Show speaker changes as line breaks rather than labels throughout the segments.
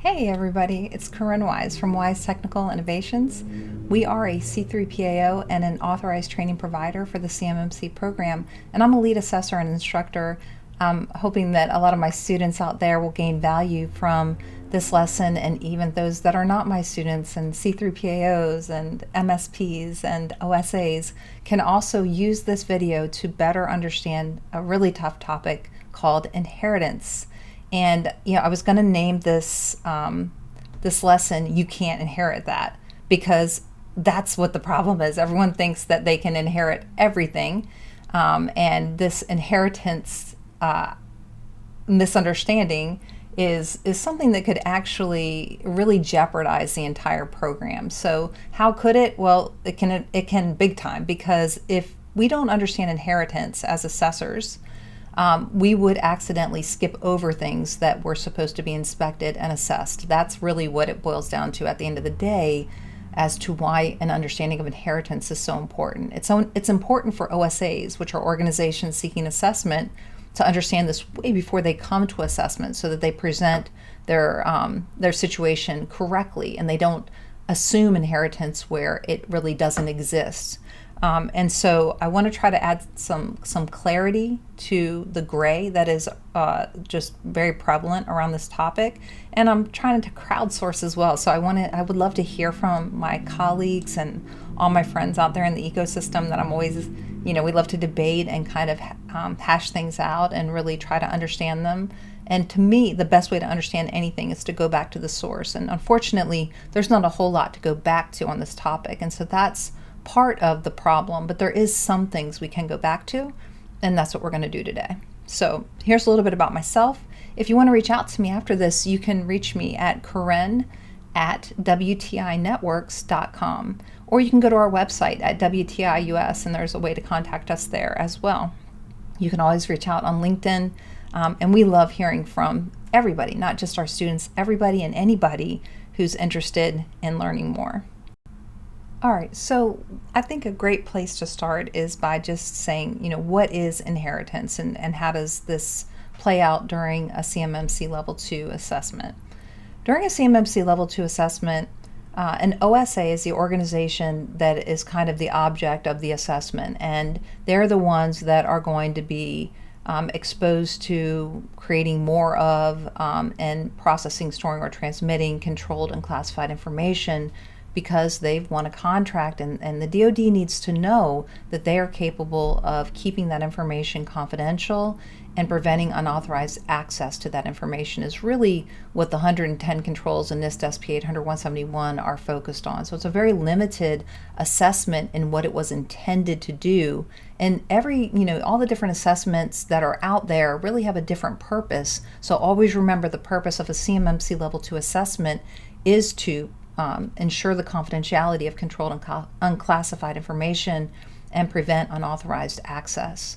Hey everybody, it's Koren from Wise Technical Innovations. We are a C3PAO and an authorized training provider for the CMMC program, and I'm a lead assessor and instructor. I'm hoping that a lot of my students out there will gain value from this lesson, and even those that are not my students and C3PAOs and MSPs and OSAs can also use this video to better understand a really tough topic called inheritance. And I was going to name this this lesson "You Can't Inherit That," because that's what the problem is. Everyone thinks that they can inherit everything, and this inheritance misunderstanding is something that could actually really jeopardize the entire program. So how could it? Well, it can big time, because if we don't understand inheritance as assessors, we would accidentally skip over things that were supposed to be inspected and assessed. That's really what it boils down to at the end of the day, as to why an understanding of inheritance is so important. It's important for OSAs, which are organizations seeking assessment, to understand this way before they come to assessment, so that they present their situation correctly and they don't assume inheritance where it really doesn't exist. And so I want to try to add some clarity to the gray that is just very prevalent around this topic, and I'm trying to crowdsource as well. So I would love to hear from my colleagues and all my friends out there in the ecosystem that I'm always, we love to debate and kind of hash things out and really try to understand them. And to me, the best way to understand anything is to go back to the source. And unfortunately, there's not a whole lot to go back to on this topic, and so that's part of the problem, but there is some things we can go back to, and that's what we're going to do today. So here's a little bit about myself. If you want to reach out to me after this, you can reach me at Koren@WTInetworks.com, or you can go to our website at WTIUS, and there's a way to contact us there as well. You can always reach out on LinkedIn, and we love hearing from everybody, not just our students, everybody and anybody who's interested in learning more. All right, so I think a great place to start is by just saying, what is inheritance, and how does this play out during a CMMC Level 2 assessment? During a CMMC Level 2 assessment, an OSA is the organization that is kind of the object of the assessment, and they're the ones that are going to be exposed to creating more of and processing, storing, or transmitting controlled and classified information, because they've won a contract, and the DoD needs to know that they are capable of keeping that information confidential and preventing unauthorized access to that information is really what the 110 controls in NIST SP 800-171 are focused on. So it's a very limited assessment in what it was intended to do. And all the different assessments that are out there really have a different purpose. So always remember, the purpose of a CMMC Level 2 assessment is to ensure the confidentiality of controlled and unclassified information and prevent unauthorized access.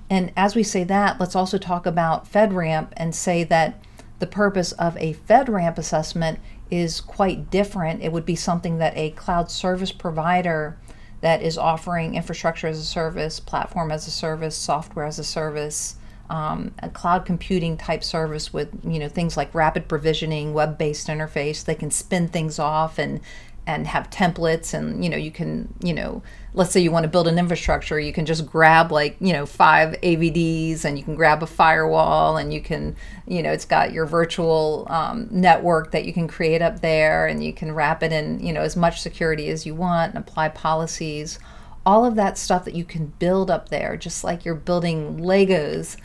And as we say that, let's also talk about FedRAMP and say that the purpose of a FedRAMP assessment is quite different. It would be something that a cloud service provider that is offering infrastructure as a service, platform as a service, software as a service, a cloud computing type service with things like rapid provisioning, web-based interface. They can spin things off and have templates, and you can let's say you want to build an infrastructure, you can just grab 5 AVDs, and you can grab a firewall, and you can it's got your virtual network that you can create up there, and you can wrap it in as much security as you want and apply policies. All of that stuff that you can build up there, just like you're building Legos,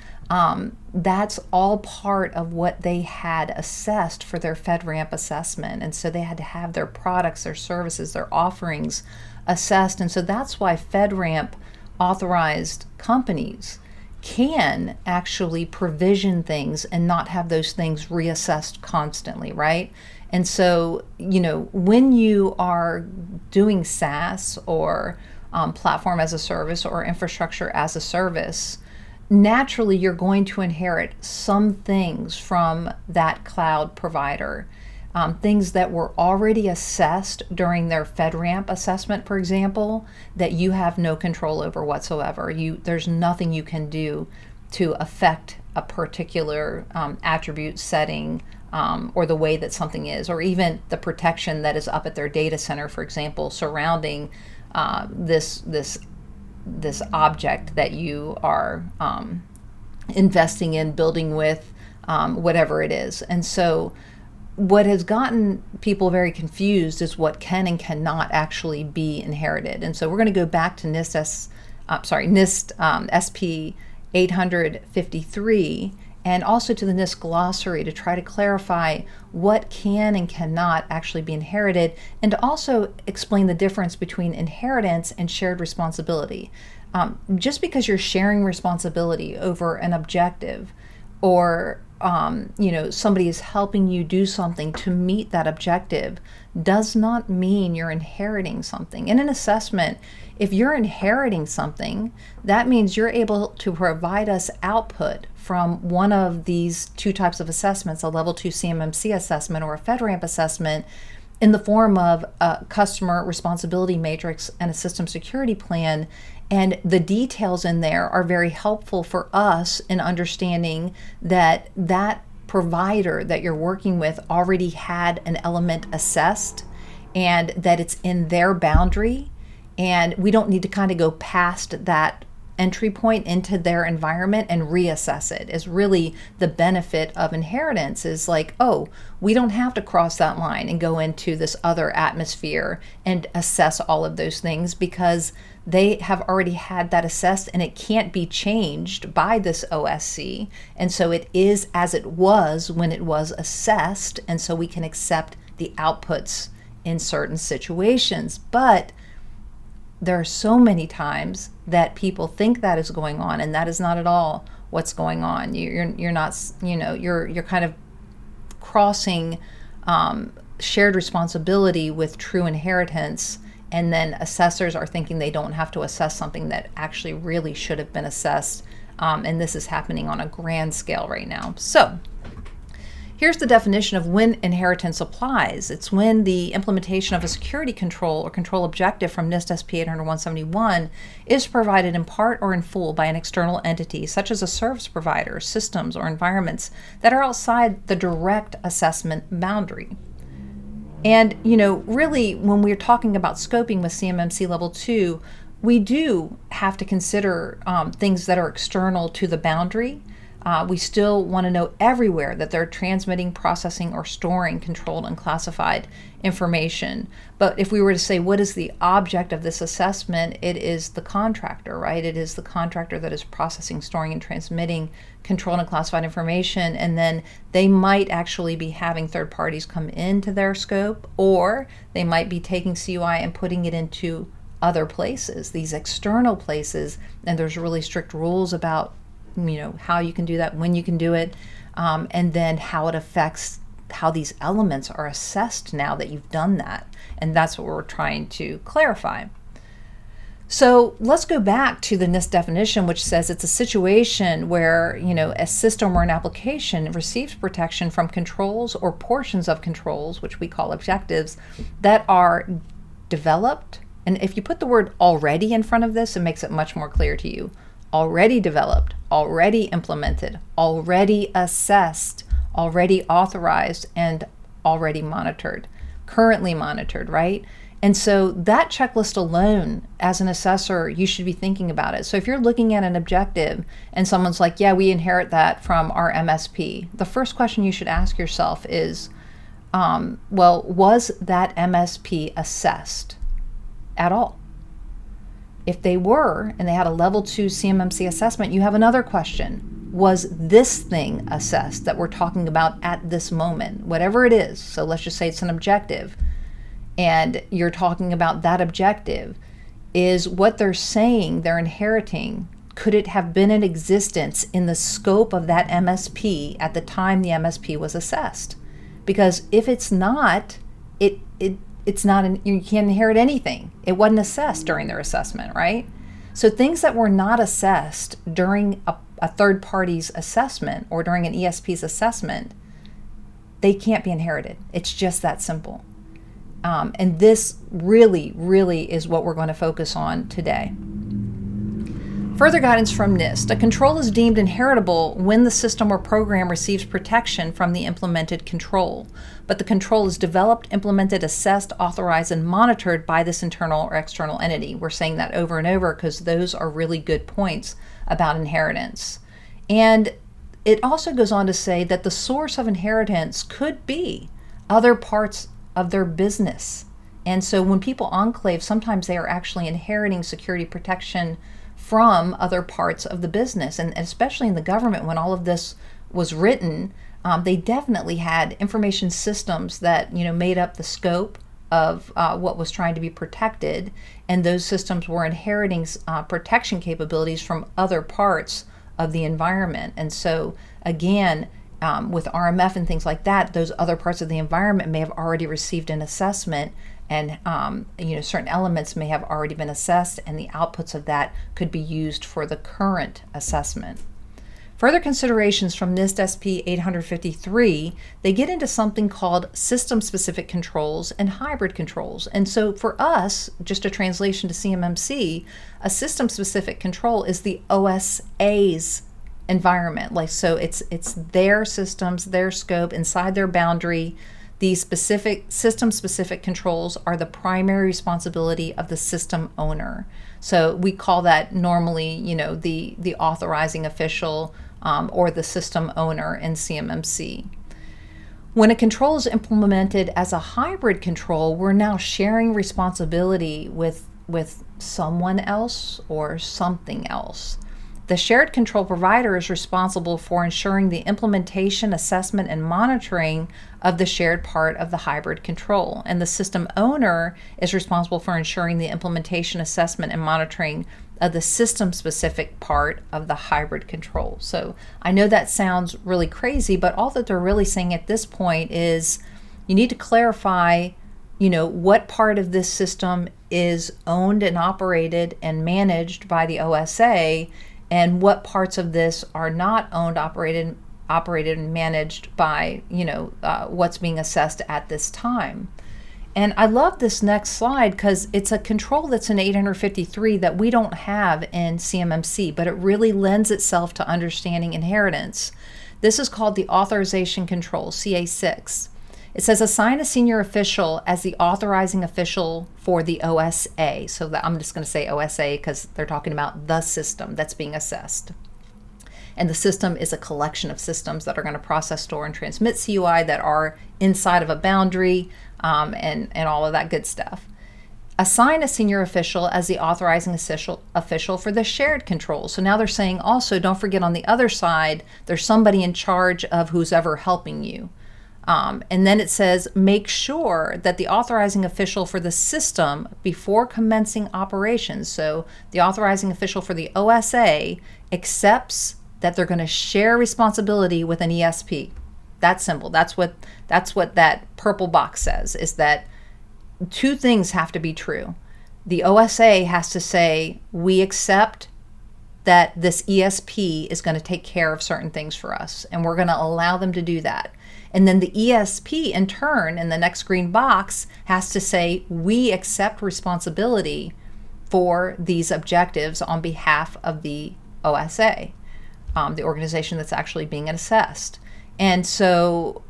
that's all part of what they had assessed for their FedRAMP assessment. And so they had to have their products, their services, their offerings assessed. And so that's why FedRAMP authorized companies can actually provision things and not have those things reassessed constantly, right? And so, when you are doing SaaS or platform as a service or infrastructure as a service, naturally you're going to inherit some things from that cloud provider, things that were already assessed during their FedRAMP assessment, for example, that you have no control over whatsoever. There's nothing you can do to affect a particular attribute, setting, or the way that something is, or even the protection that is up at their data center, for example, surrounding this object that you are investing in, building with, whatever it is. And so what has gotten people very confused is what can and cannot actually be inherited. And so we're going to go back to NIST SP 853 and also to the NIST glossary to try to clarify what can and cannot actually be inherited, and to also explain the difference between inheritance and shared responsibility. Just because you're sharing responsibility over an objective, or somebody is helping you do something to meet that objective, does not mean you're inheriting something. In an assessment, if you're inheriting something, that means you're able to provide us output from one of these two types of assessments, a level 2 CMMC assessment or a FedRAMP assessment, in the form of a customer responsibility matrix and a system security plan. And the details in there are very helpful for us in understanding that that provider that you're working with already had an element assessed, and that it's in their boundary, and we don't need to kind of go past that entry point into their environment and reassess it. Is really the benefit of inheritance, is like, oh, we don't have to cross that line and go into this other atmosphere and assess all of those things, because they have already had that assessed and it can't be changed by this OSC. And so it is as it was when it was assessed. And so we can accept the outputs in certain situations. But there are so many times that people think that is going on, and that is not at all what's going on. You're not, you're kind of crossing shared responsibility with true inheritance, and then assessors are thinking they don't have to assess something that actually really should have been assessed, and this is happening on a grand scale right now. So here's the definition of when inheritance applies. It's when the implementation of a security control or control objective from NIST SP 800-171 is provided in part or in full by an external entity, such as a service provider, systems, or environments that are outside the direct assessment boundary. And, really, when we're talking about scoping with CMMC Level 2, we do have to consider things that are external to the boundary. We still want to know everywhere that they're transmitting, processing, or storing controlled and classified information. But if we were to say, what is the object of this assessment? It is the contractor, right? It is the contractor that is processing, storing, and transmitting controlled and classified information. And then they might actually be having third parties come into their scope, or they might be taking CUI and putting it into other places, these external places. And there's really strict rules about how you can do that, when you can do it, and then how it affects how these elements are assessed now that you've done that. And that's what we're trying to clarify. So let's go back to the NIST definition, which says it's a situation where, a system or an application receives protection from controls or portions of controls, which we call objectives, that are developed. And if you put the word already in front of this, it makes it much more clear to you. Already developed, already implemented, already assessed, already authorized, and already monitored, currently monitored, right? And so that checklist alone, as an assessor, you should be thinking about it. So if you're looking at an objective and someone's like, yeah, we inherit that from our MSP, the first question you should ask yourself is, well, was that MSP assessed at all? If they were, and they had a level 2 CMMC assessment, you have another question. Was this thing assessed that we're talking about at this moment? Whatever it is. So let's just say it's an objective, and you're talking about that objective. Is what they're saying they're inheriting, could it have been in existence in the scope of that MSP at the time the MSP was assessed? Because if it's not, it's not, you can't inherit anything. It wasn't assessed during their assessment, right? So things that were not assessed during a third party's assessment or during an ESP's assessment, they can't be inherited. It's just that simple. And this really, really is what we're going to focus on today. Further guidance from NIST. A control is deemed inheritable when the system or program receives protection from the implemented control, but the control is developed, implemented, assessed, authorized, and monitored by this internal or external entity. We're saying that over and over because those are really good points about inheritance. And it also goes on to say that the source of inheritance could be other parts of their business. And so when people enclave, sometimes they are actually inheriting security protection from other parts of the business. And especially in the government, when all of this was written, they definitely had information systems that made up the scope of what was trying to be protected. And those systems were inheriting protection capabilities from other parts of the environment. And so again, with RMF and things like that, those other parts of the environment may have already received an assessment, and certain elements may have already been assessed, and the outputs of that could be used for the current assessment. Further considerations from NIST SP 853, they get into something called system-specific controls and hybrid controls. And so for us, just a translation to CMMC, a system-specific control is the OSA's environment. So it's their systems, their scope, inside their boundary. These specific system-specific controls are the primary responsibility of the system owner. So we call that normally, the authorizing official or the system owner in CMMC. When a control is implemented as a hybrid control, we're now sharing responsibility with someone else or something else. The shared control provider is responsible for ensuring the implementation, assessment, and monitoring of the shared part of the hybrid control. And the system owner is responsible for ensuring the implementation, assessment, and monitoring of the system-specific part of the hybrid control. So I know that sounds really crazy, but all that they're really saying at this point is you need to clarify, what part of this system is owned and operated and managed by the OSA, and what parts of this are not owned, operated and managed by, what's being assessed at this time. And I love this next slide because it's a control that's in 853 that we don't have in CMMC, but it really lends itself to understanding inheritance. This is called the Authorization Control, CA6. It says assign a senior official as the authorizing official for the OSA. So I'm just going to say OSA because they're talking about the system that's being assessed. And the system is a collection of systems that are going to process, store, and transmit CUI that are inside of a boundary and all of that good stuff. Assign a senior official as the authorizing official for the shared control. So now they're saying also, don't forget on the other side, there's somebody in charge of who's ever helping you. And then it says, make sure that the authorizing official for the system before commencing operations, so the authorizing official for the OSA accepts that they're going to share responsibility with an ESP. That's simple. That's what that purple box says, is that two things have to be true. The OSA has to say, we accept that this ESP is going to take care of certain things for us, and we're going to allow them to do that. And then the ESP, in turn, in the next green box, has to say, we accept responsibility for these objectives on behalf of the OSA, the organization that's actually being assessed. And so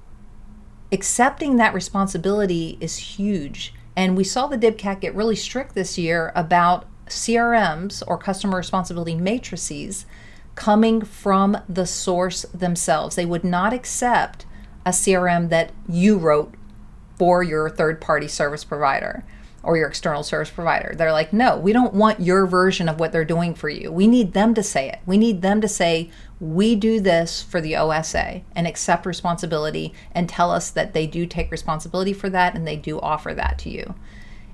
accepting that responsibility is huge. And we saw the DIBCAT get really strict this year about CRMs, or customer responsibility matrices, coming from the source themselves. They would not accept a CRM that you wrote for your third-party service provider or your external service provider. They're like, no, we don't want your version of what they're doing for you. We need them to say it. We need them to say, we do this for the OSA, and accept responsibility and tell us that they do take responsibility for that and they do offer that to you.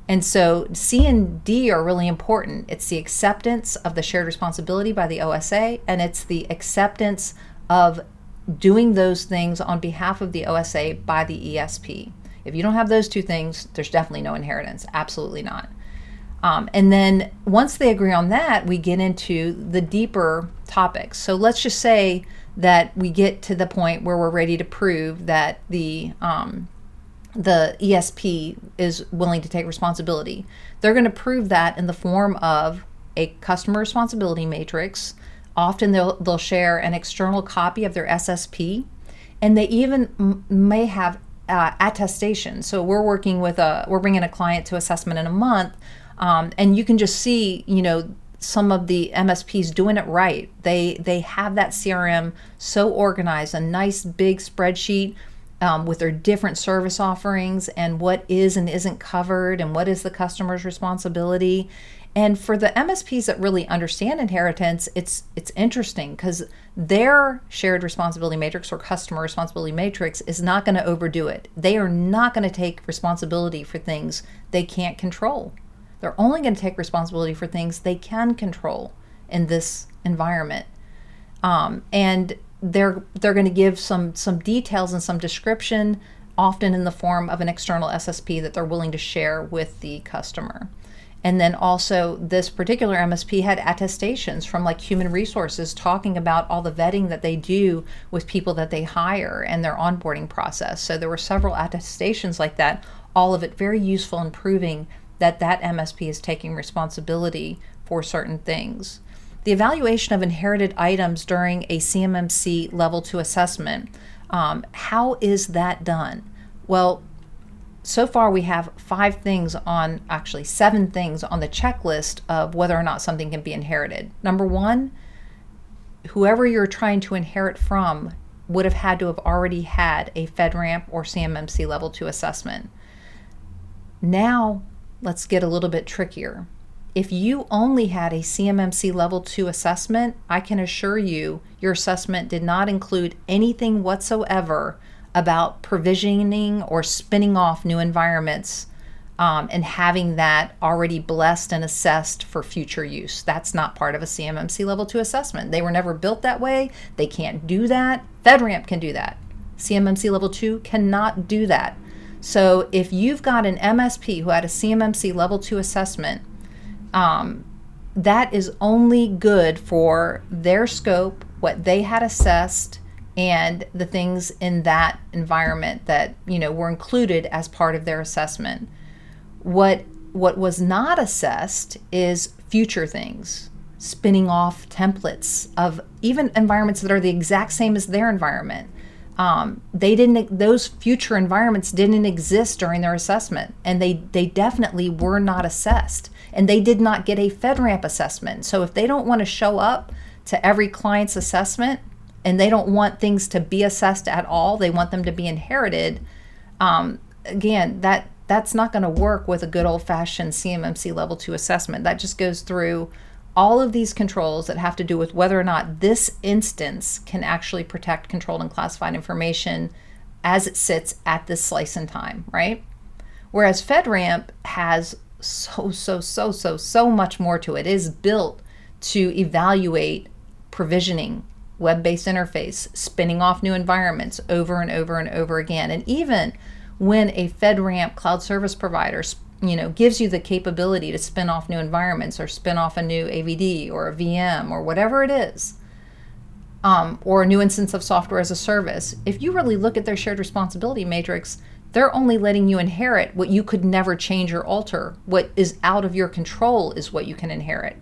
And so C and D are really important. It's the acceptance of the shared responsibility by the OSA, and it's the acceptance of doing those things on behalf of the OSA by the ESP. If you don't have those two things, there's definitely no inheritance. Absolutely not. And then once they agree on that, we get into the deeper topics. So let's just say that we get to the point where we're ready to prove that the ESP is willing to take responsibility. They're going to prove that in the form of a customer responsibility matrix. Often they'll share an external copy of their SSP, and they even may have attestation. So we're bringing a client to assessment in a month, and you can just see, some of the MSPs doing it right. They have that CRM so organized, a nice big spreadsheet with their different service offerings and what is and isn't covered and what is the customer's responsibility. And for the MSPs that really understand inheritance, it's interesting because their shared responsibility matrix or customer responsibility matrix is not going to overdo it. They are not going to take responsibility for things they can't control. They're only going to take responsibility for things they can control in this environment. And they're going to give some details and some description, often in the form of an external SSP that they're willing to share with the customer. And then also this particular MSP had attestations from like human resources talking about all the vetting that they do with people that they hire and their onboarding process. So there were several attestations like that, all of it very useful in proving that MSP is taking responsibility for certain things. The evaluation of inherited items during a CMMC level 2 assessment, how is that done? Well, so far we have 7 things on the checklist of whether or not something can be inherited. Number 1, whoever you're trying to inherit from would have had to have already had a FedRAMP or CMMC level 2 assessment. Now, let's get a little bit trickier. If you only had a CMMC level 2 assessment, I can assure you your assessment did not include anything whatsoever about provisioning or spinning off new environments and having that already blessed and assessed for future use. That's not part of a CMMC level 2 assessment. They were never built that way. They can't do that. FedRAMP can do that. CMMC level 2 cannot do that. So if you've got an MSP who had a CMMC level 2 assessment, that is only good for their scope, what they had assessed, and the things in that environment that were included as part of their assessment. What was not assessed is future things, spinning off templates of even environments that are the exact same as their environment. Those future environments didn't exist during their assessment, and they definitely were not assessed, and they did not get a FedRAMP assessment. So if they don't want to show up to every client's assessment and they don't want things to be assessed at all, they want them to be inherited, again, that's not going to work with a good old-fashioned CMMC level 2 assessment. That just goes through all of these controls that have to do with whether or not this instance can actually protect controlled and classified information as it sits at this slice in time, right? Whereas FedRAMP has so much more to it. It is built to evaluate provisioning, web-based interface, spinning off new environments over and over and over again. And even when a FedRAMP cloud service provider gives you the capability to spin off new environments or spin off a new AVD or a VM or whatever it is, or a new instance of software as a service, if you really look at their shared responsibility matrix, they're only letting you inherit what you could never change or alter. What is out of your control is what you can inherit.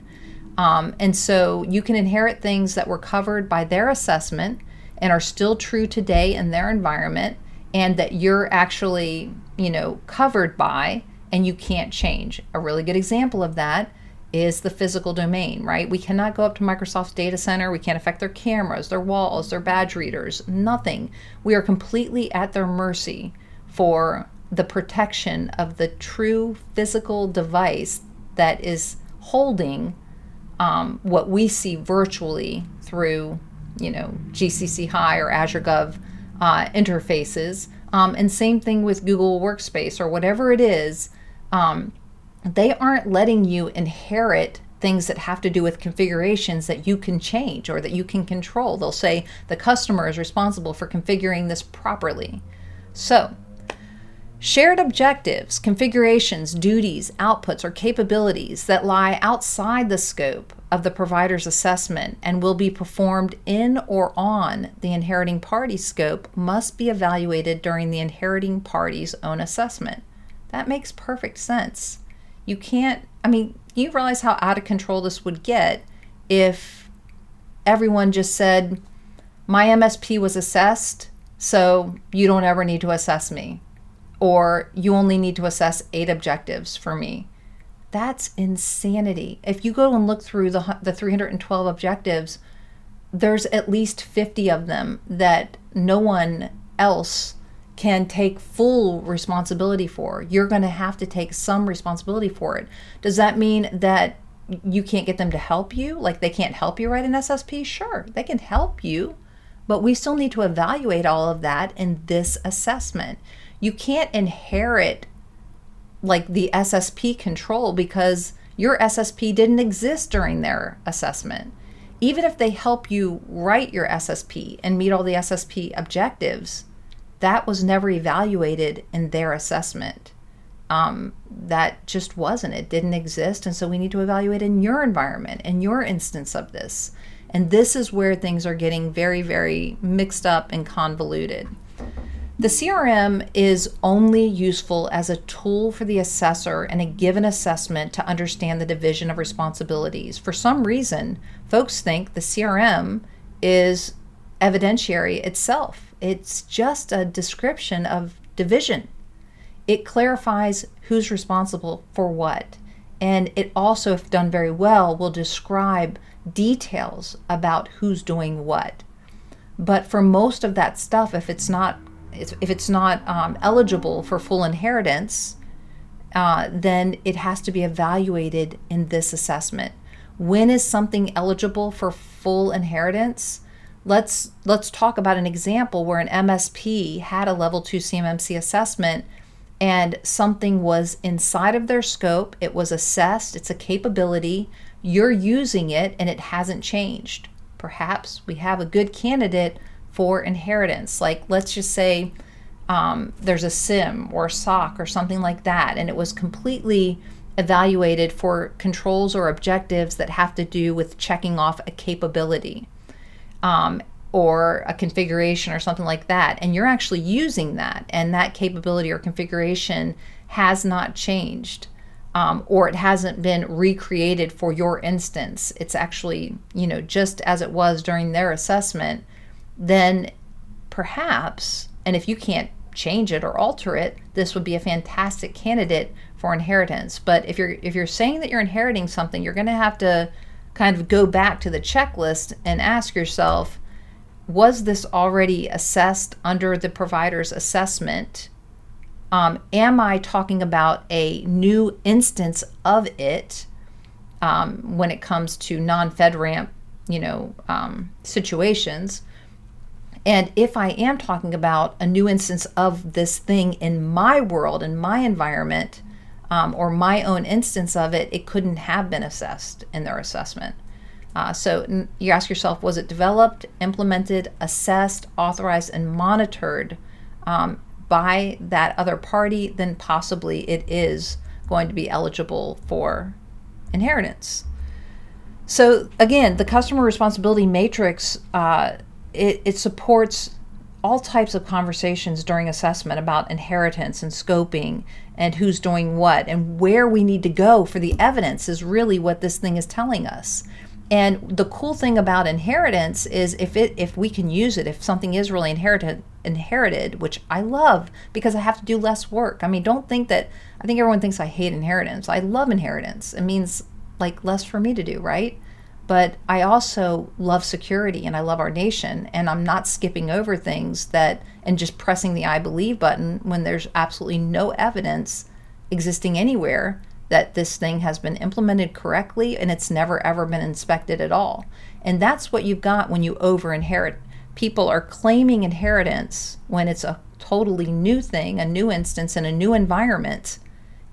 And so you can inherit things that were covered by their assessment and are still true today in their environment, and that you're actually, covered by, and you can't change. A really good example of that is the physical domain, right? We cannot go up to Microsoft's data center. We can't affect their cameras, their walls, their badge readers, nothing. We are completely at their mercy for the protection of the true physical device that is holding what we see virtually through, GCC High or Azure Gov interfaces. And same thing with Google Workspace or whatever it is. They aren't letting you inherit things that have to do with configurations that you can change or that you can control. They'll say the customer is responsible for configuring this properly. So, shared objectives, configurations, duties, outputs, or capabilities that lie outside the scope of the provider's assessment and will be performed in or on the inheriting party's scope must be evaluated during the inheriting party's own assessment. That makes perfect sense. You can't I mean, you realize how out of control this would get if everyone just said, my MSP was assessed, so you don't ever need to assess me, or you only need to assess 8 objectives for me. That's insanity. If you go and look through the 312 objectives, there's at least 50 of them that no one else can take full responsibility for. You're going to have to take some responsibility for it. Does that mean that you can't get them to help you? Like they can't help you write an SSP? Sure, they can help you, but we still need to evaluate all of that in this assessment. You can't inherit like the SSP control because your SSP didn't exist during their assessment. Even if they help you write your SSP and meet all the SSP objectives, that was never evaluated in their assessment. That just wasn't. It didn't exist. And so we need to evaluate in your environment, in your instance of this. And this is where things are getting very, very mixed up and convoluted. The CRM is only useful as a tool for the assessor in a given assessment to understand the division of responsibilities. For some reason, folks think the CRM is evidentiary itself. It's just a description of division. It clarifies who's responsible for what. And it also, if done very well, will describe details about who's doing what. But for most of that stuff, if it's not eligible for full inheritance, then it has to be evaluated in this assessment. When is something eligible for full inheritance? Let's talk about an example where an MSP had a level 2 CMMC assessment and something was inside of their scope. It was assessed. It's a capability. You're using it and it hasn't changed. Perhaps we have a good candidate for inheritance. Like let's just say there's a SIM or SOC or something like that, and it was completely evaluated for controls or objectives that have to do with checking off a capability or a configuration or something like that, and you're actually using that, and that capability or configuration has not changed, or it hasn't been recreated for your instance. It's actually, just as it was during their assessment. Then perhaps, and if you can't change it or alter it, this would be a fantastic candidate for inheritance. But if you're saying that you're inheriting something, you're going to have to kind of go back to the checklist and ask yourself, was this already assessed under the provider's assessment? Am I talking about a new instance of it when it comes to non-FedRAMP, situations? And if I am talking about a new instance of this thing in my world, in my environment, or my own instance of it, it couldn't have been assessed in their assessment. So you ask yourself, was it developed, implemented, assessed, authorized, and monitored by that other party? Then possibly it is going to be eligible for inheritance. So again, the customer responsibility matrix, it supports all types of conversations during assessment about inheritance and scoping and who's doing what and where we need to go for the evidence is really what this thing is telling us. And the cool thing about inheritance is if we can use it, if something is really inherited, which I love because I have to do less work. I mean, I think everyone thinks I hate inheritance. I love inheritance. It means like less for me to do, right? But I also love security and I love our nation, and I'm not skipping over things and just pressing the I believe button when there's absolutely no evidence existing anywhere that this thing has been implemented correctly and it's never ever been inspected at all. And that's what you've got when you over inherit. People are claiming inheritance when it's a totally new thing, a new instance in a new environment,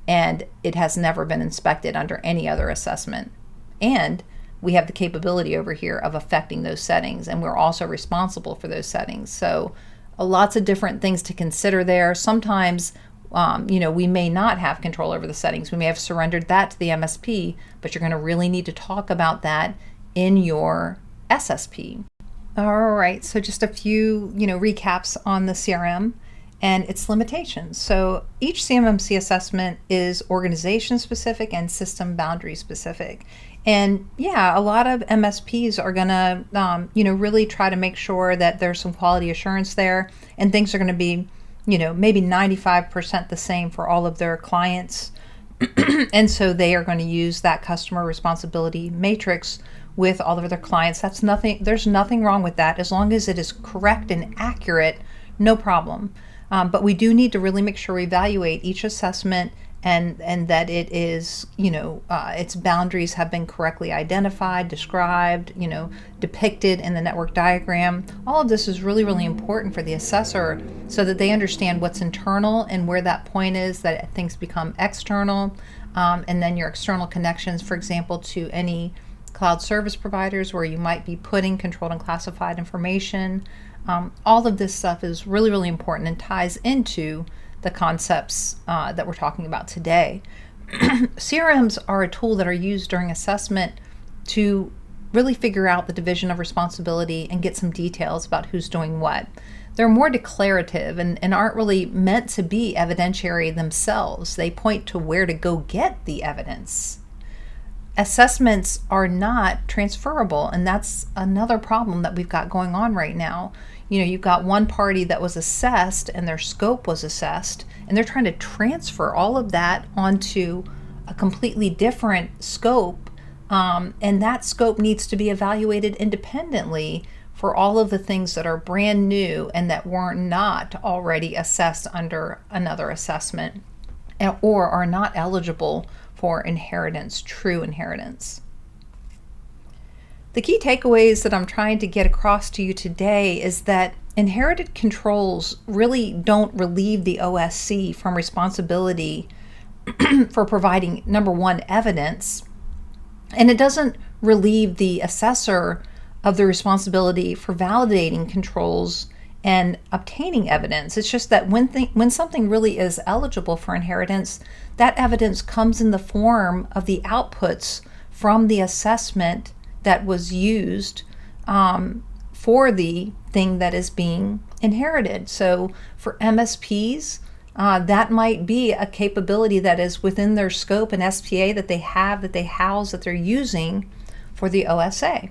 and it has never been inspected under any other assessment. And we have the capability over here of affecting those settings, and we're also responsible for those settings. So lots of different things to consider there. Sometimes we may not have control over the settings. We may have surrendered that to the MSP, but you're going to really need to talk about that in your SSP. All right, so just a few recaps on the CRM. and its limitations. So each CMMC assessment is organization specific and system boundary specific. And yeah, a lot of MSPs are going to, really try to make sure that there's some quality assurance there, and things are going to be, maybe 95% the same for all of their clients. And so they are going to use that customer responsibility matrix with all of their clients. There's nothing wrong with that. As long as it is correct and accurate, no problem. But we do need to really make sure we evaluate each assessment and that it is, its boundaries have been correctly identified, described, depicted in the network diagram. All of this is really, really important for the assessor so that they understand what's internal and where that point is that things become external. And then your external connections, for example, to any cloud service providers where you might be putting controlled and classified information. All of this stuff is really, really important and ties into the concepts that we're talking about today. CRMs are a tool that are used during assessment to really figure out the division of responsibility and get some details about who's doing what. They're more declarative and aren't really meant to be evidentiary themselves. They point to where to go get the evidence. Assessments are not transferable, and that's another problem that we've got going on right now. You've got one party that was assessed and their scope was assessed, and they're trying to transfer all of that onto a completely different scope, and that scope needs to be evaluated independently for all of the things that are brand new and that were not already assessed under another assessment or are not eligible for inheritance, true inheritance. The key takeaways that I'm trying to get across to you today is that inherited controls really don't relieve the OSC from responsibility for providing, number one, evidence, and it doesn't relieve the assessor of the responsibility for validating controls and obtaining evidence. It's just that when something really is eligible for inheritance, that evidence comes in the form of the outputs from the assessment that was used for the thing that is being inherited. So for MSPs, that might be a capability that is within their scope and SPA that they have, that they house, that they're using for the OSA.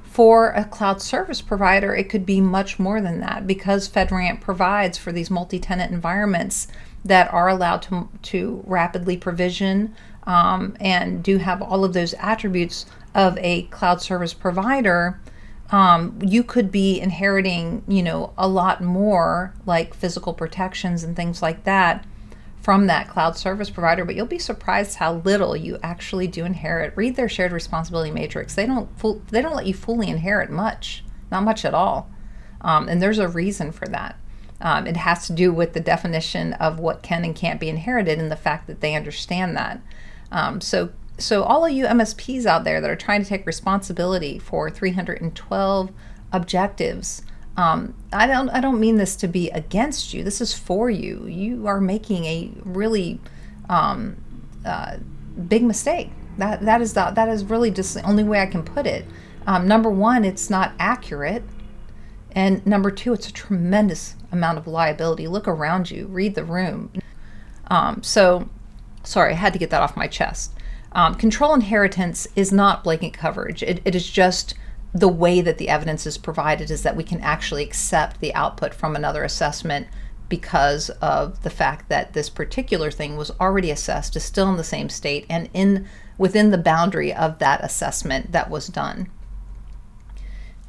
For a cloud service provider, it could be much more than that, because FedRAMP provides for these multi-tenant environments that are allowed to rapidly provision and do have all of those attributes of a cloud service provider. You could be inheriting, a lot more, like physical protections and things like that, from that cloud service provider, but you'll be surprised how little you actually do inherit. Read their shared responsibility matrix. They don't let you fully inherit much, not much at all, and there's a reason for that. It has to do with the definition of what can and can't be inherited and the fact that they understand that. So all of you MSPs out there that are trying to take responsibility for 312 objectives, I don't mean this to be against you. This is for you. You are making a really big mistake. That is really just the only way I can put it. Number one, it's not accurate, and number two, it's a tremendous amount of liability. Look around you. Read the room. So, sorry, I had to get that off my chest. Control inheritance is not blanket coverage. It is just the way that the evidence is provided is that we can actually accept the output from another assessment because of the fact that this particular thing was already assessed, is still in the same state, and within the boundary of that assessment that was done.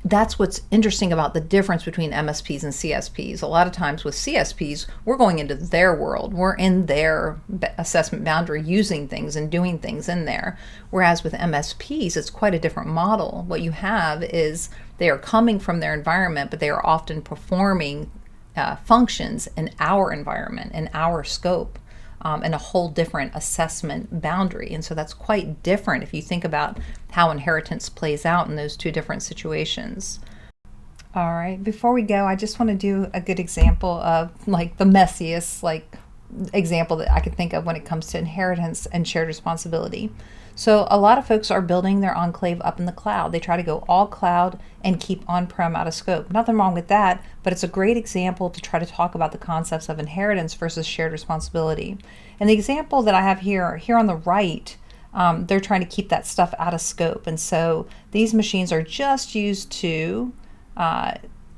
That's what's interesting about the difference between MSPs and CSPs. A lot of times with CSPs, we're going into their world. We're in their assessment boundary, using things and doing things in there. Whereas with MSPs, it's quite a different model. What you have is they are coming from their environment, but they are often performing functions in our environment, in our scope, and a whole different assessment boundary. And so that's quite different if you think about how inheritance plays out in those two different situations. All right, before we go, I just want to do a good example of like the messiest example that I could think of when it comes to inheritance and shared responsibility. So a lot of folks are building their enclave up in the cloud. They try to go all cloud and keep on-prem out of scope. Nothing wrong with that, but it's a great example to try to talk about the concepts of inheritance versus shared responsibility. And the example that I have here on the right, they're trying to keep that stuff out of scope. And so these machines are just used to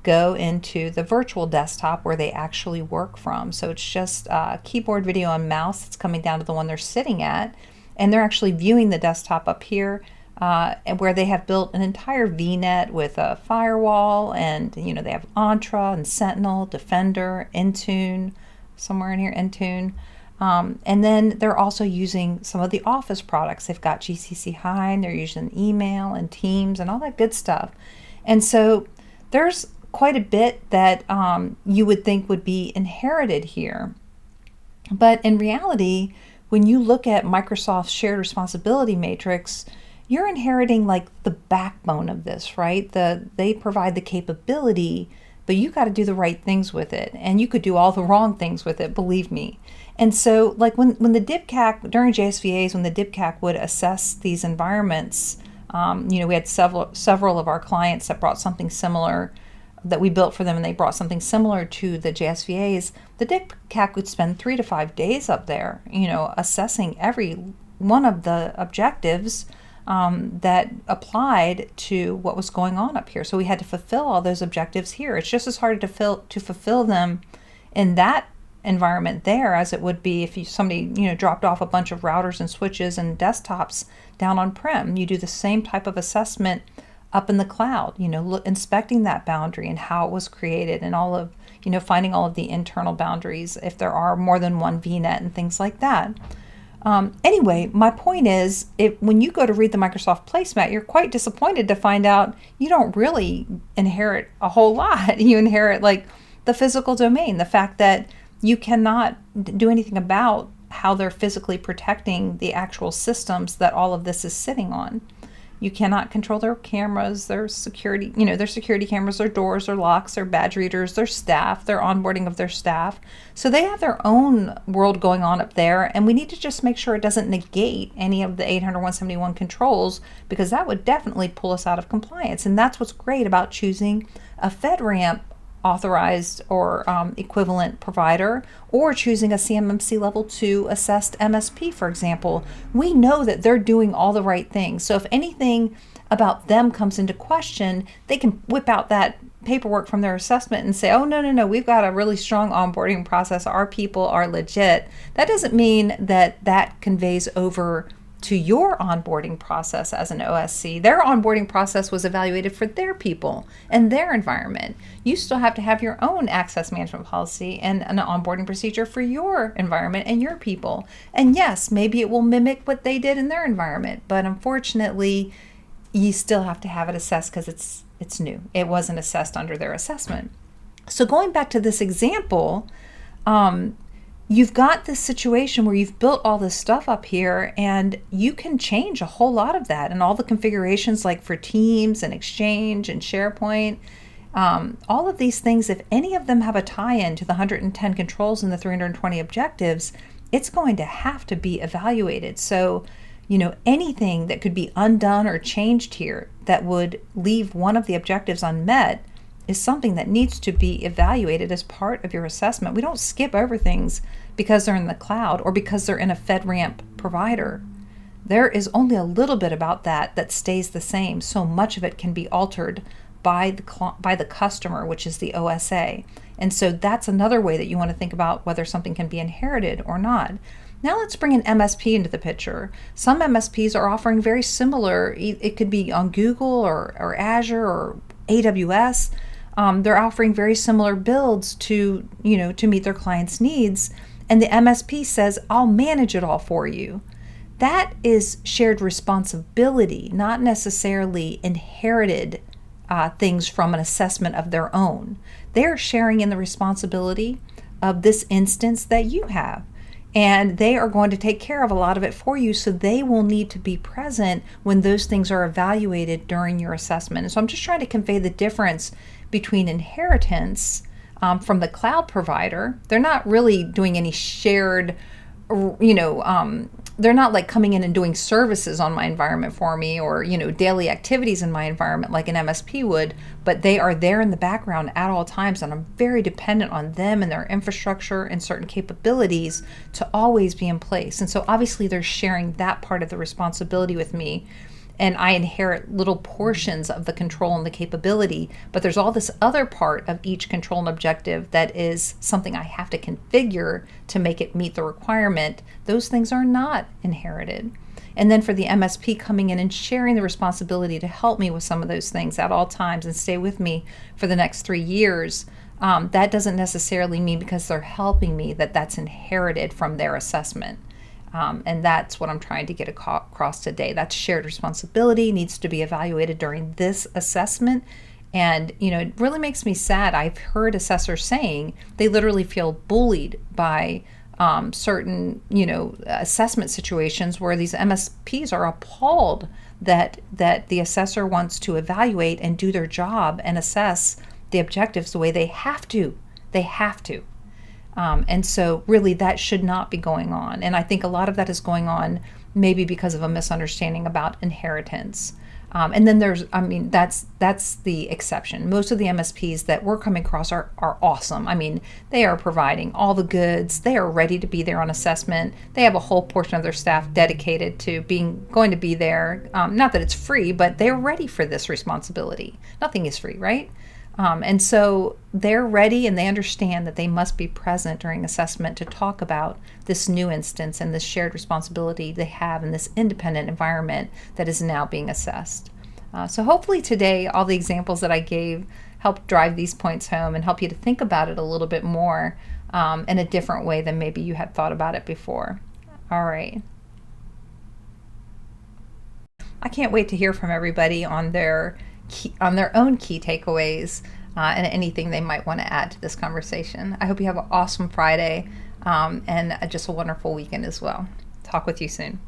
go into the virtual desktop where they actually work from. So it's just keyboard, video, and mouse that's coming down to the one they're sitting at. And they're actually viewing the desktop up here and where they have built an entire VNet with a firewall, and they have Entra and Sentinel, Defender, Intune, somewhere in here, Intune. And then they're also using some of the Office products. They've got GCC High, and they're using email and Teams and all that good stuff. And so there's quite a bit that you would think would be inherited here. But in reality, when you look at Microsoft's shared responsibility matrix, you're inheriting like the backbone of this, right? They provide the capability, but you got to do the right things with it. And you could do all the wrong things with it, believe me. And so like when the DIBCAC, during JSVAs, when the DIBCAC would assess these environments, we had several of our clients that brought something similar that we built for them, and they brought something similar to the JSVAs. The DIBCAC would spend 3 to 5 days up there, assessing every one of the objectives that applied to what was going on up here. So we had to fulfill all those objectives here. It's just as hard to fulfill them in that environment there as it would be if somebody dropped off a bunch of routers and switches and desktops down on-prem. You do the same type of assessment up in the cloud, inspecting that boundary and how it was created, and all of, finding all of the internal boundaries if there are more than one VNet and things like that. Anyway, my point is, when you go to read the Microsoft placemat, you're quite disappointed to find out you don't really inherit a whole lot. You inherit like the physical domain, the fact that you cannot do anything about how they're physically protecting the actual systems that all of this is sitting on. You cannot control their cameras, their security, their security cameras, their doors, their locks, their badge readers, their staff, their onboarding of their staff. So they have their own world going on up there, and we need to just make sure it doesn't negate any of the 800.171 controls, because that would definitely pull us out of compliance. And that's what's great about choosing a FedRAMP authorized or equivalent provider, or choosing a CMMC level 2 assessed MSP, for example. We know that they're doing all the right things. So if anything about them comes into question, they can whip out that paperwork from their assessment and say, oh, no, we've got a really strong onboarding process. Our people are legit. That doesn't mean that conveys over to your onboarding process as an OSC. Their onboarding process was evaluated for their people and their environment. You still have to have your own access management policy and an onboarding procedure for your environment and your people. And yes, maybe it will mimic what they did in their environment, but unfortunately, you still have to have it assessed because it's new. It wasn't assessed under their assessment. So going back to this example, you've got this situation where you've built all this stuff up here, and you can change a whole lot of that, and all the configurations like for Teams and Exchange and SharePoint, all of these things, if any of them have a tie-in to the 110 controls and the 320 objectives, it's going to have to be evaluated. So, anything that could be undone or changed here that would leave one of the objectives unmet is something that needs to be evaluated as part of your assessment. We don't skip over things because they're in the cloud or because they're in a FedRAMP provider. There is only a little bit about that stays the same. So much of it can be altered by the customer, which is the OSA. And so that's another way that you want to think about whether something can be inherited or not. Now let's bring an MSP into the picture. Some MSPs are offering very similar, it could be on Google or Azure or AWS. They're offering very similar builds to meet their clients' needs, and the MSP says, I'll manage it all for you. That is shared responsibility, not necessarily inherited things from an assessment of their own. They're sharing in the responsibility of this instance that you have, and they are going to take care of a lot of it for you, so they will need to be present when those things are evaluated during your assessment. And so I'm just trying to convey the difference between inheritance from the cloud provider, they're not really doing any shared, they're not like coming in and doing services on my environment for me, or daily activities in my environment like an MSP would, but they are there in the background at all times, and I'm very dependent on them and their infrastructure and certain capabilities to always be in place. And so obviously they're sharing that part of the responsibility with me, and I inherit little portions of the control and the capability, but there's all this other part of each control and objective that is something I have to configure to make it meet the requirement. Those things are not inherited. And then for the MSP coming in and sharing the responsibility to help me with some of those things at all times and stay with me for the next 3 years, that doesn't necessarily mean because they're helping me that that's inherited from their assessment. And that's what I'm trying to get across today. That shared responsibility needs to be evaluated during this assessment. And, it really makes me sad. I've heard assessors saying they literally feel bullied by certain, assessment situations where these MSPs are appalled that the assessor wants to evaluate and do their job and assess the objectives the way they have to. They have to. And so really that should not be going on. And I think a lot of that is going on maybe because of a misunderstanding about inheritance. And then that's the exception. Most of the MSPs that we're coming across are awesome. I mean, they are providing all the goods. They are ready to be there on assessment. They have a whole portion of their staff dedicated to going to be there. Not that it's free, but they're ready for this responsibility. Nothing is free, right? And so they're ready, and they understand that they must be present during assessment to talk about this new instance and this shared responsibility they have in this independent environment that is now being assessed. So hopefully today, all the examples that I gave help drive these points home and help you to think about it a little bit more in a different way than maybe you had thought about it before. All right. I can't wait to hear from everybody on their own key takeaways and anything they might want to add to this conversation. I hope you have an awesome Friday and just a wonderful weekend as well. Talk with you soon.